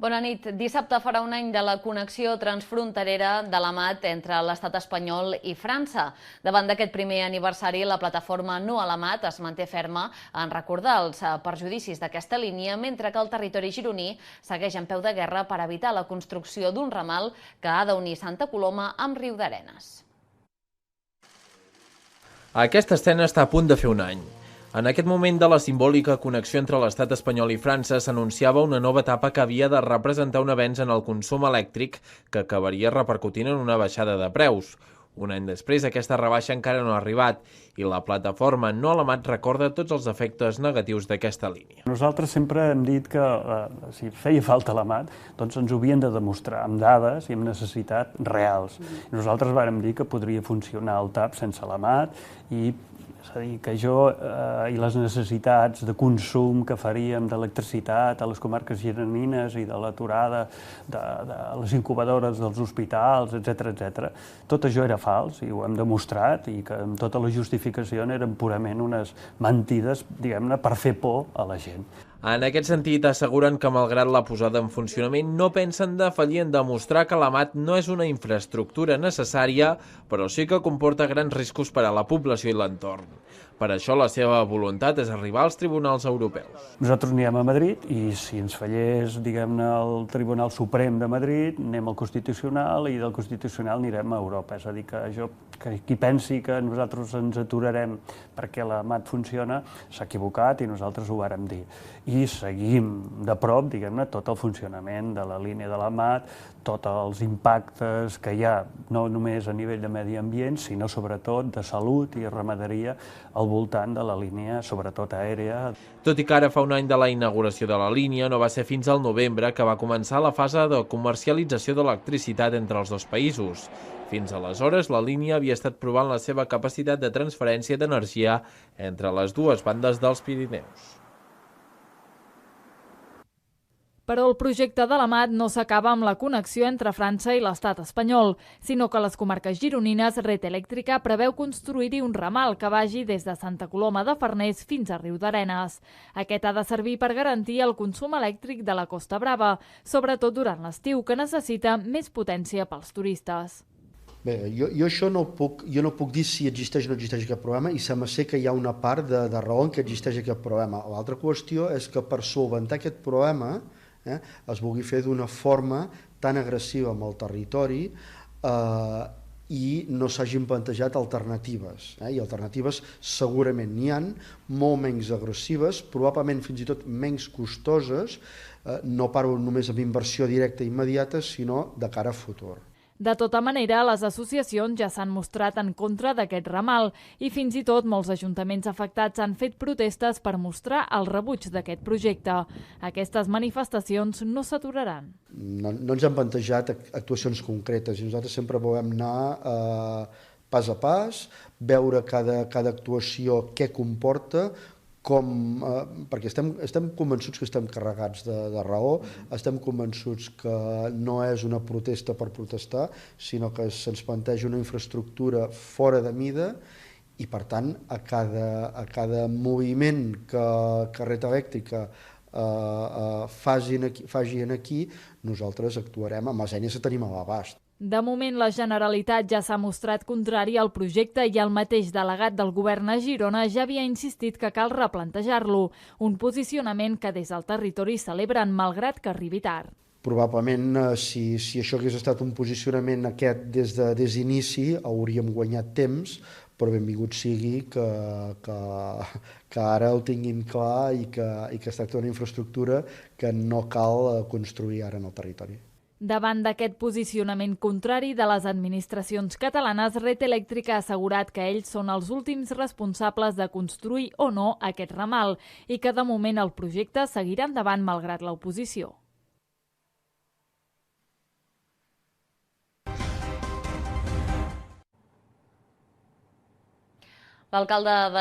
Bona nit. Dissabte farà un any de la connexió transfronterera de la MAT entre l'estat espanyol i França. Davant d'aquest primer aniversari, la plataforma No a la MAT es manté ferma en recordar els perjudicis d'aquesta línia, mentre que el territori gironí segueix en peu de guerra per evitar la construcció d'un ramal que ha d'unir Santa Coloma amb Riudarenes. Aquesta escena està a punt de fer un any. En aquest moment de la simbòlica connexió entre l'estat espanyol i França s'anunciava una nova etapa que havia de representar un avenç en el consum elèctric que acabaria repercutint en una baixada de preus. Un any després, aquesta rebaixa encara no ha arribat i la plataforma No a la MAT recorda tots els efectes negatius d'aquesta línia. Nosaltres sempre hem dit que si feia falta la MAT, doncs ens ho havien de demostrar amb dades i amb necessitats reals. Nosaltres vàrem dir que podria funcionar el TAP sense la MAT i és a dir, que jo i les necessitats de consum que faríem d'electricitat a les comarques gironines i de l'aturada de les incubadores dels hospitals, etc., tot això era fals i ho hem demostrat i que amb tota la justificació eren purament unes mentides, diguem-ne, per fer por a la gent. En aquest sentit, asseguren que malgrat la posada en funcionament no pensen defallir en demostrar que la MAT no és una infraestructura necessària, però sí que comporta grans riscos per a la població i l'entorn. Per això la seva voluntat és arribar als tribunals europeus. Nosaltres anirem a Madrid i si ens fallés, diguem-ne, el Tribunal Suprem de Madrid, anem al Constitucional i del Constitucional anirem a Europa. És a dir, que qui pensi que nosaltres ens aturarem perquè la MAT funciona s'ha equivocat i nosaltres ho vàrem dir. I seguim de prop, diguem-ne, tot el funcionament de la línia de la MAT, tots els impactes que hi ha, no només a nivell de medi ambient, sinó sobretot de salut i ramaderia al voltant de la línia, sobretot aèria. Tot i que ara fa un any de la inauguració de la línia, no va ser fins al novembre que va començar la fase de comercialització d'electricitat entre els dos països. Fins aleshores, la línia havia estat provant la seva capacitat de transferència d'energia entre les dues bandes dels Pirineus. Però el projecte de la MAT no s'acaba amb la connexió entre França i l'estat espanyol, sinó que a les comarques gironines Red Eléctrica preveu construir-hi un ramal que vagi des de Santa Coloma de Farners fins a Riudarenes. Aquest ha de servir per garantir el consum elèctric de la Costa Brava, sobretot durant l'estiu, que necessita més potència pels turistes. Bé, jo això no puc dir si existeix o no existeix aquest problema i sembla ser que hi ha una part de raó en què existeix aquest problema. L'altra qüestió és que per solventar aquest problema es vulgui fer d'una forma tan agressiva amb el territori i no s'hagin plantejat alternatives. I alternatives segurament n'hi ha, molt menys agressives, probablement fins i tot menys costoses, no parlo només amb inversió directa i immediata, sinó de cara a futur. De tota manera, les associacions ja s'han mostrat en contra d'aquest ramal i fins i tot molts ajuntaments afectats han fet protestes per mostrar el rebuig d'aquest projecte. Aquestes manifestacions no s'aturaran. No ens han plantejat actuacions concretes i nosaltres sempre volem anar pas a pas, veure cada actuació què comporta, perquè estem convençuts que estem carregats de raó, estem convençuts que no és una protesta per protestar, sinó que se'ns planteja una infraestructura fora de mida i, per tant, a cada moviment que Red Eléctrica facin aquí, nosaltres actuarem amb les eines que tenim a l'abast. De moment, la Generalitat ja s'ha mostrat contrari al projecte i el mateix delegat del govern a Girona ja havia insistit que cal replantejar-lo, un posicionament que des del territori celebren malgrat que arribi tard. Probablement, si això hagués estat un posicionament aquest des d'inici, hauríem guanyat temps, però benvingut sigui que ara el tinguin clar i que es tracta d'una infraestructura que no cal construir ara en el territori. Davant d'aquest posicionament contrari de les administracions catalanes, Red Eléctrica ha assegurat que ells són els últims responsables de construir o no aquest ramal i que de moment el projecte seguirà endavant malgrat l'oposició. L'alcalde de